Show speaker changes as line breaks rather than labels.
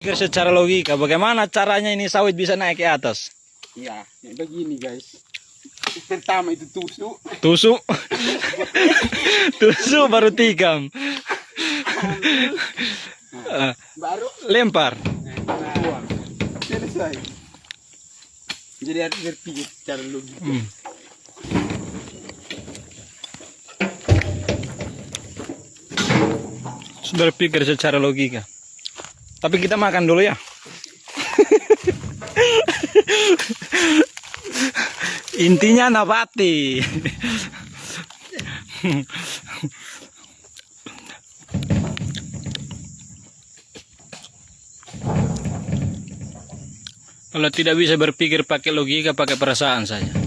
Pikir secara logika, bagaimana caranya ini sawit bisa naik ke atas?
Ya, begini guys. Pertama itu tusuk.
Tusuk, tusuk baru tikam.
Baru
Lempar.
buang. Selesai. Jadi harus berpikir secara logika.
Berpikir secara logika. Tapi kita makan dulu ya. Intinya nabati. Kalau tidak bisa berpikir pakai logika, pakai perasaan saja.